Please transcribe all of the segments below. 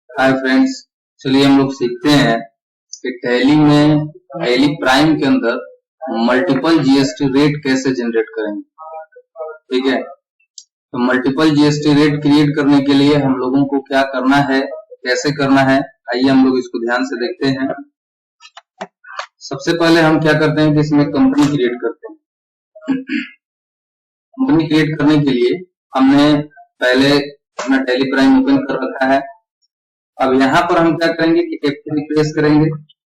Hi friends, चलिए हम लोग सीखते हैं कि टैली प्राइम के अंदर मल्टीपल जीएसटी रेट कैसे जनरेट करेंगे। ठीक है, तो मल्टीपल जीएसटी रेट क्रिएट करने के लिए हम लोगों को क्या करना है, कैसे करना है, आइए हम लोग इसको ध्यान से देखते हैं। सबसे पहले हम क्या करते हैं कि इसमें कंपनी क्रिएट करते हैं। कंपनी क्रिएट करने के लिए हमने पहले अपना टैली प्राइम ओपन कर रखा है। अब यहाँ पर हम क्या करेंगे कि F3 प्रेस करेंगे।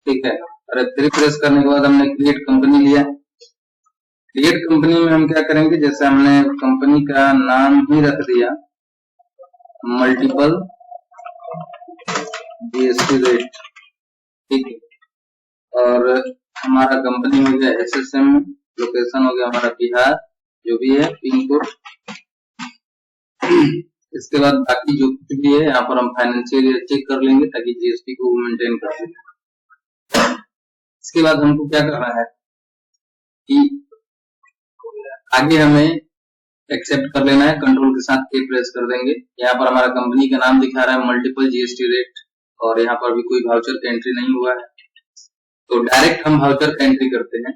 ठीक है, और F3 प्रेस करने के बाद हमने क्रिएट कंपनी लिया। क्रिएट कंपनी में हम क्या करेंगे, जैसे हमने कंपनी का नाम ही रख दिया मल्टीपल जीएसटी रेट। ठीक है, और हमारा कंपनी हो गया SSM, लोकेशन हो गया हमारा बिहार, जो भी है पिन कोड। इसके बाद बाकी जो कुछ भी है यहाँ पर हम फाइनेंशियल चेक कर लेंगे ताकि जीएसटी को मेंटेन कर सकें। इसके बाद हमको क्या करना है कि आगे हमें एक्सेप्ट कर लेना है, कंट्रोल के साथ ए प्रेस कर देंगे। यहाँ पर हमारा कंपनी का नाम दिखा रहा है मल्टीपल जीएसटी रेट, और यहाँ पर भी कोई वाउचर का एंट्री नहीं हुआ है, तो डायरेक्ट हम वाउचर का एंट्री करते हैं।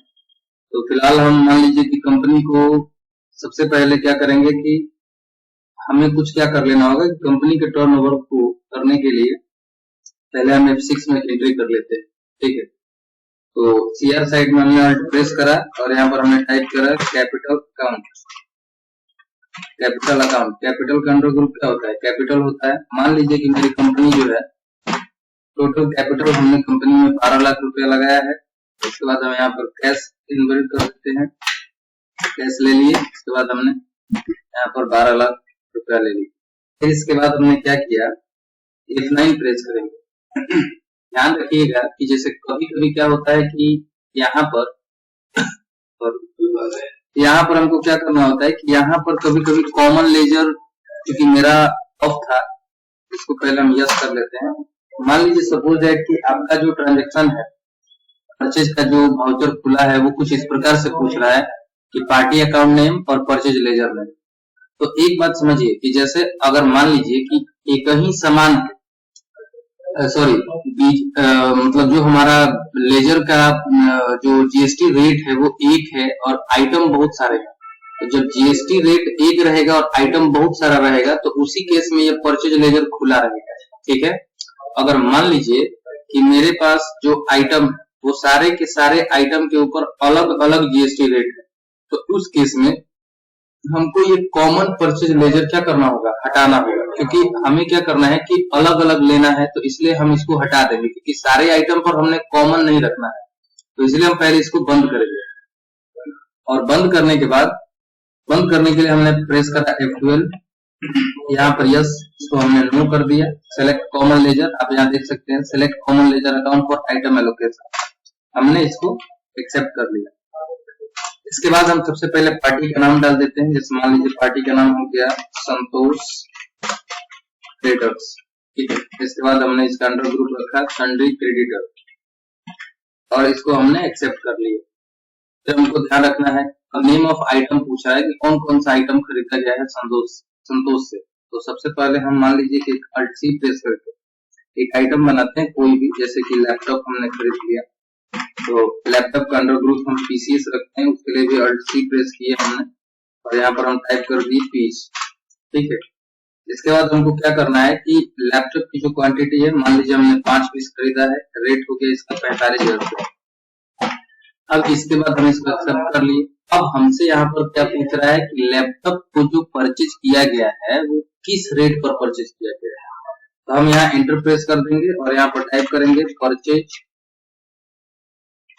तो फिलहाल हम मान लीजिए कि कंपनी को सबसे पहले क्या करेंगे कि हमें कुछ क्या कर लेना होगा कि कंपनी के टर्नओवर को करने के लिए पहले हम F6 में एंट्री कर लेते हैं। ठीक है, तो CR साइड में हमने अल्ट प्रेस करा और यहाँ पर हमने टाइप करा capital account. Capital account, capital का अंडर ग्रुप क्या होता है, कैपिटल होता है। मान लीजिए कि मेरी कंपनी जो है टोटल कैपिटल हमने कंपनी में 12 लाख रुपया लगाया है। उसके बाद हम यहाँ पर कैश इनबिल्ट कर देते हैं, कैश ले लिए। उसके बाद हमने यहाँ पर 12 लाख रुपया ले लिया। फिर इसके बाद हमने क्या किया, F9 प्रेस करेंगे। ध्यान रखिएगा कि जैसे कभी कभी क्या होता है कि यहाँ पर हमको क्या करना होता है कि यहाँ पर कभी कभी कॉमन लेजर, क्योंकि मेरा ऑफ था, इसको पहले हम यस कर लेते हैं। मान लीजिए सपोज है कि आपका जो ट्रांजेक्शन है, परचेज का जो वाउचर खुला है, वो कुछ इस प्रकार से पूछ रहा है कि पार्टी अकाउंट नेम और परचेज लेजर नेम। तो एक बात समझिए कि जैसे अगर मान लीजिए कि एक ही समान मतलब जो हमारा लेजर का जो जीएसटी रेट है वो एक है और आइटम बहुत सारे हैं, तो जब जीएसटी रेट एक रहेगा और आइटम बहुत सारा रहेगा तो उसी केस में ये परचेज लेजर खुला रहेगा। ठीक है, अगर मान लीजिए कि मेरे पास जो आइटम वो सारे के सारे आइटम के ऊपर अलग अलग जीएसटी रेट है, तो उस केस में हमको ये कॉमन परचेज लेजर क्या करना होगा, हटाना होगा। क्योंकि हमें क्या करना है कि अलग अलग लेना है, तो इसलिए हम इसको हटा देंगे, क्योंकि सारे आइटम पर हमने कॉमन नहीं रखना है। तो इसलिए हम पहले इसको बंद करेंगे, और बंद करने के बाद बंद करने के लिए हमने प्रेस करा F12। यहाँ पर यस, इसको हमने नो कर दिया। सेलेक्ट कॉमन लेजर, आप यहाँ देख सकते हैं select common ledger account for item allocation, हमने इसको एक्सेप्ट कर लिया। इसके बाद हम सबसे पहले पार्टी का नाम डाल देते हैं। जैसे मान लीजिए पार्टी का नाम हो गया संतोष ट्रेडर्स। ठीक है, इसके बाद हमने इसका अंडर ग्रुप रखा सन्ड्री क्रेडिटर, और इसको हमने एक्सेप्ट कर लिया। तो हमको ध्यान रखना है, नेम ऑफ आइटम पूछा है कि कौन कौन सा आइटम खरीदा गया है संतोष से। तो सबसे पहले हम मान लीजिए कि अल्ट सी प्रेस करके एक आइटम बनाते हैं कोई भी, जैसे कि लैपटॉप हमने खरीद लिया, तो लैपटॉप का अंडर ग्रुप हम पीसीएस रखते हैं, उसके लिए भी अल्ट सी प्रेस किया हमने, और यहाँ पर हम टाइप कर दिए पीस। ठीक है, इसके बाद हमको क्या करना है कि लैपटॉप की जो क्वांटिटी है, मान लीजिए हमने 5 पीस खरीदा है, रेट हो गया इसका 45,000 रुपया। अब इसके बाद हम इसको एक्सेप्ट कर लिए। अब हमसे यहाँ पर क्या पूछ रहा है कि लैपटॉप को जो परचेज किया गया है वो किस रेट पर परचेज किया गया है। तो हम यहाँ एंटर प्रेस कर देंगे और यहाँ पर टाइप करेंगे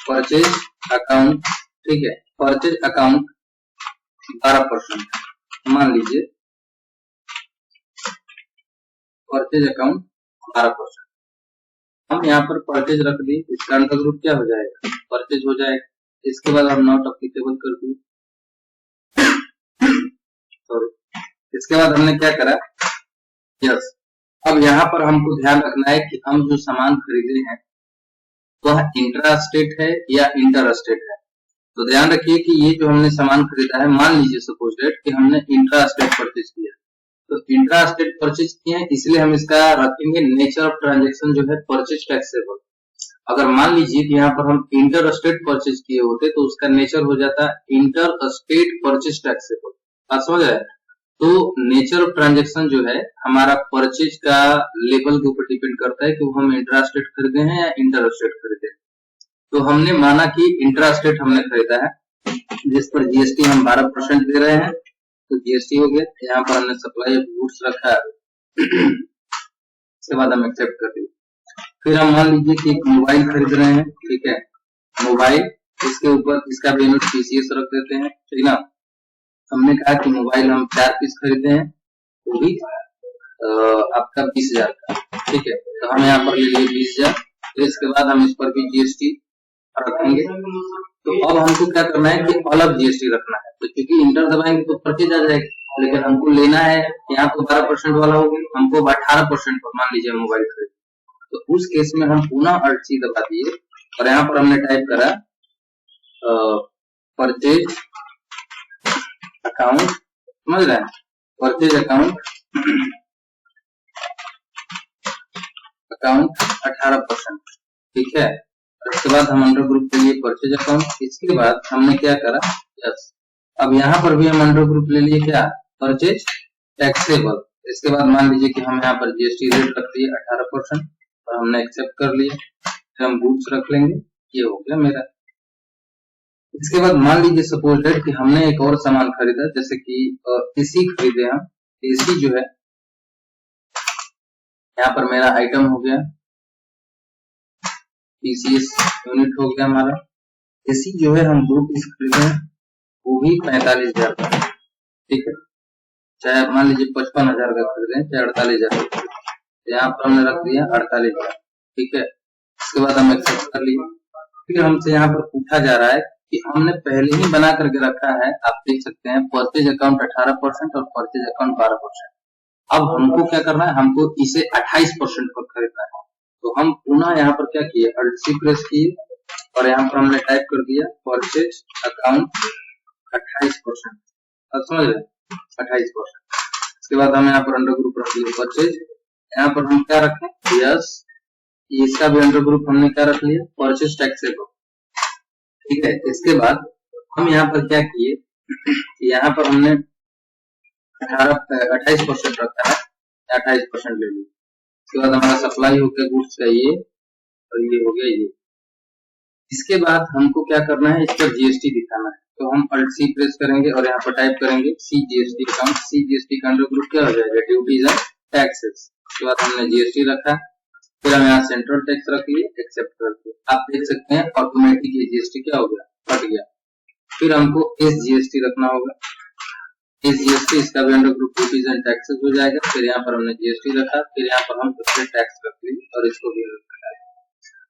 परचेज अकाउंट। ठीक है, परचेज अकाउंट 12%, मान लीजिए परचेज अकाउंट 12%। हम यहाँ पर परचेज रख दिए, इसका अंडर ग्रुप क्या हो जाएगा, परचेज हो जाएगा। इसके बाद हम नॉट अप्लीकेबल कर दिए। सॉरी, इसके बाद हमने क्या करा, यस। अब यहाँ पर हमको ध्यान रखना है कि हम जो सामान खरीदे हैं वह इंट्रा स्टेट है या इंटर स्टेट है। तो ध्यान रखिए कि ये जो हमने सामान खरीदा है, मान लीजिए सपोज डेट कि हमने इंट्रा स्टेट परचेज किया, तो इंट्रा स्टेट परचेज किए हैं, इसलिए हम इसका रखेंगे नेचर ऑफ ट्रांजेक्शन जो है परचेज टैक्सेबल। अगर मान लीजिए कि यहाँ पर हम इंटर स्टेट परचेज किए होते तो उसका नेचर हो जाता इंटर स्टेट परचेज टैक्सेबल। बात समझ आए? तो नेचर ऑफ ट्रांजेक्शन जो है हमारा परचेज का लेवल के ऊपर डिपेंड करता है कि हम इंट्रा स्टेट खरीदे हैं या इंटर स्टेट खरीदे। तो हमने माना कि इंट्रा स्टेट हमने खरीदा है, जिस पर जीएसटी हम 12% दे रहे हैं, तो जीएसटी हो गया। यहाँ पर हमने सप्लाई ऑफ गुड्स रखा है, इसके बाद हम एक्सेप्ट कर दिए। फिर हम मान लीजिए कि एक मोबाइल खरीद रहे हैं, ठीक है, मोबाइल, इसके ऊपर इसका भी यूनिट टीसीएस रख देते हैं, ठीक ना। हमने कहा कि मोबाइल हम 4 पीस खरीदे हैं, वो भी आपका 20,000 का, ठीक है। तो हम यहाँ पर ले लिए 20,000, तो इसके बाद हम इस पर भी जीएसटी रखेंगे। तो अब हमको क्या करना है कि अलग जीएसटी रखना है, तो क्योंकि इंटर दबाएंगे तो परचेज आ जाएगी, लेकिन हमको लेना है यहाँ तो 12% वाला होगी, हमको 18% पर मान लीजिए मोबाइल खरीद, तो उस केस में हम पुनः अल्ट सी दबा दिए और यहाँ पर हमने टाइप करा परचेज अकाउंट, समझ रहे हैं, परचेज अकाउंट 18%, ठीक है। इसके बाद हम अंडर ग्रुप के लिए परचेज अकाउंट, इसके बाद हमने क्या करा, यस, अब यहाँ पर भी हम अंडर ग्रुप ले लिए क्या, परचेज टैक्सेबल। इसके बाद मान लीजिए कि हम यहाँ पर जीएसटी रेट रख दिए 18% और हमने एक्सेप्ट कर लिया। फिर हम गुड्स रख लेंगे, ये हो गया मेरा। इसके बाद मान लीजिए सपोज कि हमने एक और सामान खरीदा, जैसे कि एसी खरीदे हम, एसी जो है यहाँ पर मेरा आइटम हो गया टीसीएस यूनिट हो गया हमारा। एसी जो है हम 2 पीस खरीदे हैं, वो भी 45,000 का, ठीक है, चाहे मान लीजिए 55,000 का खरीदे चाहे 48,000 का, यहाँ पर हमने रख दिया 48,000, ठीक है। इसके बाद हम एक्सेप्ट कर लिए। फिर हमसे यहाँ पर पूछा जा रहा है कि हमने पहले ही बना करके रखा है, आप देख सकते हैं परचेज अकाउंट 18% और परचेज अकाउंट 12%। अब हमको क्या करना है, हमको इसे 28% पर खरीदना है। तो हम पुनः यहाँ पर क्या किए, अल्ट सी प्रेस किए और यहाँ पर हमने टाइप कर दिया परचेज अकाउंट 28%, समझ रहे, 28%। इसके बाद हम यहाँ पर अंडर ग्रुप रख दिए परचेज, यहाँ पर हम क्या रखें, यस, इसका भी अंडर ग्रुप हमने क्या रख लिया, परचेज टैक्सेबल, ठीक है। इसके बाद हम यहाँ पर क्या किए, यहाँ पर हमने 28% रखा है, 28% ले लिया। इसके बाद हमारा सप्लाई हो गया गुड्स का ये, और ये हो गया ये। इसके बाद हमको क्या करना है, इस पर जीएसटी दिखाना है, तो हम अल्ट सी प्रेस करेंगे और यहाँ पर टाइप करेंगे C GST account. C GST का अंडर ग्रुप क्या हो जाएगा, ड्यूटीज एंड टैक्सेस। उसके बाद हमने जीएसटी रखा, फिर हम यहाँ सेंट्रल टैक्स रख लिए, एक्सेप्ट कर दिए। आप देख सकते हैं ऑटोमेटिक ये जीएसटी क्या हो गया, हट गया। फिर हमको एस जीएसटी रखना होगा, एस जीएसटी, इसका भी under group duties and taxes हो जाएगा। फिर यहाँ पर हमने जीएसटी रखा, फिर यहाँ पर हम टैक्स रख लिए और इसको भी रखा।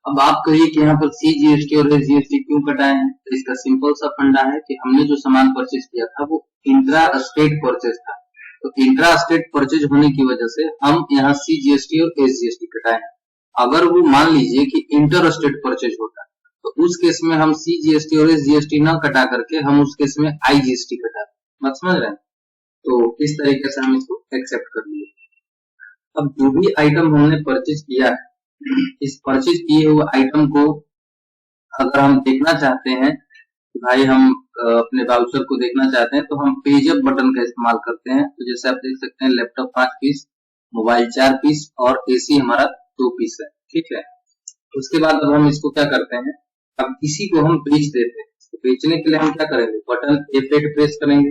अब आप कहिए कि यहाँ पर सी जीएसटी और एस जीएसटी क्यों कटाए हैं, तो इसका सिंपल सा फंडा है कि हमने जो सामान परचेज किया था वो इंट्रा स्टेट परचेज था, तो इंट्रा स्टेट परचेज होने की वजह से हम यहाँ सी जीएसटी और एस जीएसटी कटाए हैं। अगर वो मान लीजिए कि इंटर स्टेट परचेज होता तो उस केस में हम सी जीएसटी और एस जीएसटी न कटा करके हम उस केस में आई जीएसटी कटाते, मत समझ रहे हैं। तो इस तरीके से हम इसको एक्सेप्ट कर लिए। अब जो भी आइटम हमने परचेज किया है, इस परचेज किए हुए आइटम को अगर हम देखना चाहते हैं तो भाई हम अपने वाउचर को देखना चाहते हैं, तो हम पेज अप बटन का इस्तेमाल करते हैं। तो जैसे आप देख सकते हैं लैपटॉप 5 पीस, मोबाइल 4 पीस और एसी हमारा 2 पीस है, ठीक है। उसके बाद अब हम इसको क्या करते हैं, अब इसी को हम बेच देते हैं। तो बेचने के लिए हम क्या करेंगे, बटन F8 प्रेस करेंगे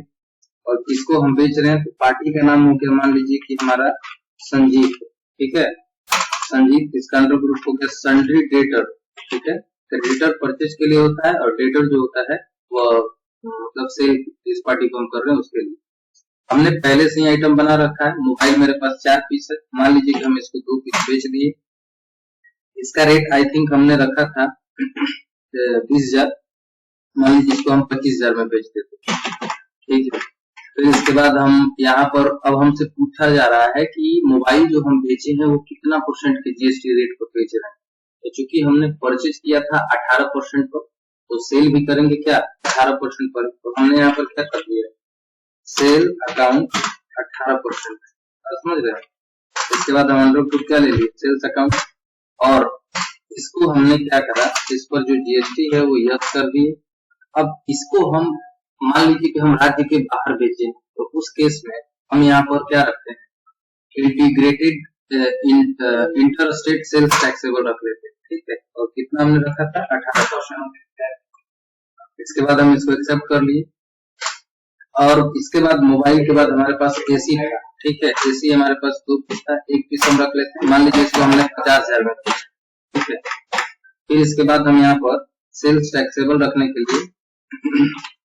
और इसको हम बेच रहे हैं, तो पार्टी का नाम हो गया मान लीजिए कि हमारा संजीव, ठीक है, संजीव। इसका अंडर ग्रुप हो गया सन्ड्री डेटर, ठीक है। क्रेडिटर परचेज के लिए होता है और डेटर जो होता है वो मतलब सेल इस पार्टी को हम कर रहे हैं उसके लिए। हमने पहले से ही आइटम बना रखा है, मोबाइल मेरे पास 4 पीस है, मान लीजिए कि हम इसको 2 पीस बेच दिए। इसका रेट आई थिंक हमने रखा था 20,000, मान लीजिए इसको हम 25,000 में बेच देते, ठीक है। फिर इसके बाद हम यहाँ पर अब हमसे पूछा जा रहा है कि मोबाइल जो हम बेचे हैं वो कितना % के जीएसटी रेट पर बेच रहे हैं। तो चूंकि हमने परचेज किया था 18% पर, तो सेल भी करेंगे क्या 18% पर। तो हमने यहाँ पर क्या कर दिया, सेल अकाउंट 18%, समझ रहे हैं। इसके बाद हम अंडर टू क्या ले लिए, सेल्स अकाउंट, और इसको हमने क्या करा, इस पर जो जीएसटी है वो यस कर दिए। अब इसको हम मान लीजिए कि हम राज्य के बाहर बेचे, तो उस केस में हम यहाँ पर क्या रखते हैं, integrated inter state sales taxable रख लेते हैं, ठीक है। और कितना हमने रखा था, 18%। इसके बाद हम इसको एक्सेप्ट कर लिए, और इसके बाद मोबाइल के बाद हमारे पास एसी था, ठीक है। एसी हमारे पास 2 पीस था, 1 पीस हम रख लेते हैं, मान लीजिए इसको हमने 50,000 में, ठीक है। फिर इसके बाद हम यहाँ पर सेल्स टैक्सेबल रखने के लिए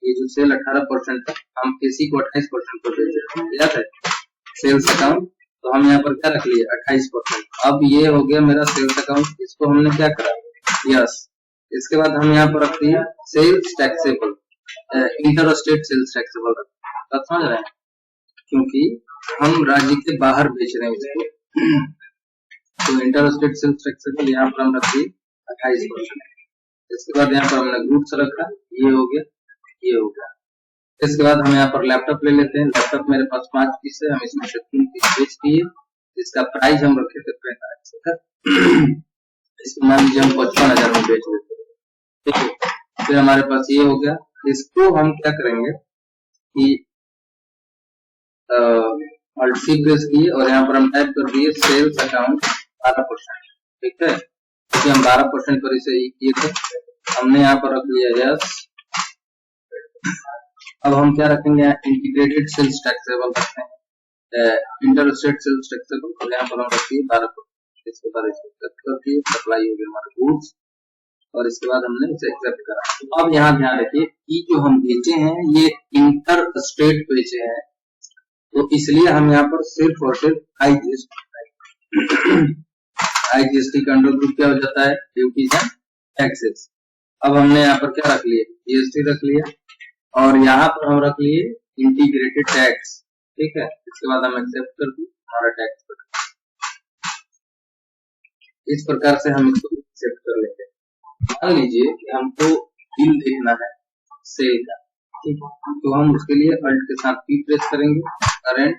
ये जो सेल 18% था, हम एसी को 28% पर बेच रहे हैं, याद है, सेल्स अकाउंट। तो हम यहाँ पर क्या रख लिए, 28%। अब ये हो गया मेरा सेल्स अकाउंट, इसको हमने क्या करा, यस। इसके बाद हम यहाँ पर रखते हैं sales taxable, inter state sales taxable रखते हैं, समझ रहे हैं, क्योंकि हम राज्य के बाहर बेच रहे हैं इसको। तो इंटर स्टेट सेल्स टैक्सेबल यहाँ पर हम रखिए 28%। इसके बाद यहाँ पर हमने गुड्स रखा, ये हो गया, ये हो गया। इसके बाद हम यहाँ पर लैपटॉप ले लेते हैं। लैपटॉप मेरे पास 5 पीस है, हम इसमें से 3 पीस बेच दिए, इसका प्राइस हम रखे थे 45,000, इसको मान लीजिए हम 55,000 में बेच देते हैं, ठीक है। फिर हमारे पास ये हो गया। इसको हम क्या करेंगे कि अल्ट सी प्रेस किए और यहाँ पर हम टाइप कर दिए सेल्स अकाउंट 12%, ठीक है, क्योंकि हम 12% पर इसे किए थे। हमने यहाँ पर रख लिया यस। अब हम क्या रखेंगे, इंटीग्रेटेड सेल्स टैक्सेबल रखते हैं, इंटर स्टेट सेल्स टैक्सेबल, और यहाँ पर हम रखिए 12%। इसके बाद इसको एक्सेप्ट कर दिए, सप्लाई हो गया हमारा गुड्स, और इसके बाद हमने इसे एक्सेप्ट करा। अब यहाँ ध्यान रखिए कि जो हम बेचे हैं ये इंटर स्टेट बेचे हैं, तो इसलिए हम यहाँ पर सिर्फ और सिर्फ आईजीएसटी का अंडर ग्रुप क्या हो जाता है, ड्यूटीज एंड टैक्सेस। अब हमने यहाँ पर क्या रख लिया, जीएसटी रख लिया, और यहाँ पर हम रख लिए इंटीग्रेटेड टैक्स, ठीक है। इसके बाद हम एक्सेप्ट कर दिए, हमारा टैक्स कट। इस प्रकार से हम इसको एक्सेप्ट कर लेते हैं। मान लीजिए कि हमको बिल देखना है सेल का, ठीक है, तो हम उसके लिए अल्ट के साथ पी प्रेस करेंगे, करंट,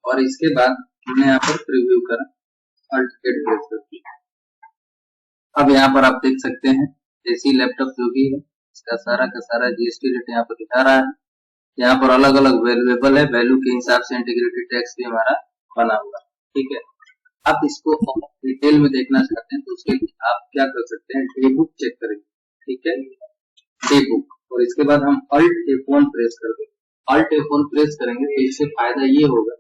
और इसके बाद हमने यहाँ पर प्रीव्यू करा, अल्ट के प्रेस कर दिया। अब यहाँ पर आप देख सकते हैं एसी लैपटॉप जो भी है, इसका सारा का सारा जीएसटी रेट यहाँ पर दिखा रहा है। यहाँ पर अलग अलग वैल्यूएबल है, वैल्यू के हिसाब से इंटीग्रेटेड टैक्स भी हमारा बना हुआ, ठीक है। आप इसको डिटेल में देखना चाहते हैं तो उसके लिए आप क्या कर सकते हैं, डे बुक चेक करेंगे, ठीक है, डे बुक, और इसके बाद हम अल्ट F1 प्रेस कर देंगे। अल्ट F1 प्रेस करेंगे तो इससे फायदा ये होगा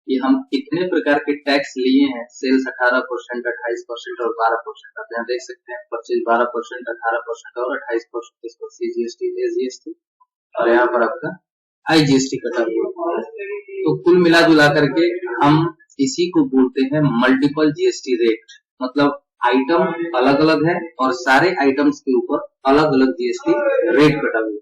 कि हम कितने प्रकार के टैक्स लिए हैं, सेल्स 18%, 28% और 12%। आप यहाँ देख सकते हैं, परचेज 12%, 18% और 28%, इस पर सीजीएसटी, एसजीएसटी, और यहाँ पर आपका आईजीएसटी कटा हुआ। तो कुल मिला जुला करके हम इसी को बोलते हैं मल्टीपल जीएसटी रेट, मतलब आइटम अलग अलग है और सारे आइटम्स के ऊपर अलग अलग जीएसटी रेट कटा हुआ।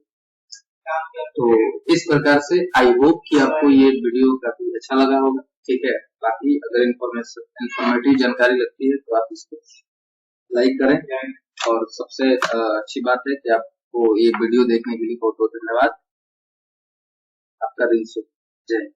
तो इस प्रकार से आई होप कि आपको ये वीडियो काफी अच्छा लगा होगा, ठीक है। बाकी अगर इंफॉर्मेटिव जानकारी लगती है तो आप इसको लाइक करें, और सबसे अच्छी बात है कि आपको ये वीडियो देखने के लिए बहुत बहुत धन्यवाद। आपका दिन शुभ, जय।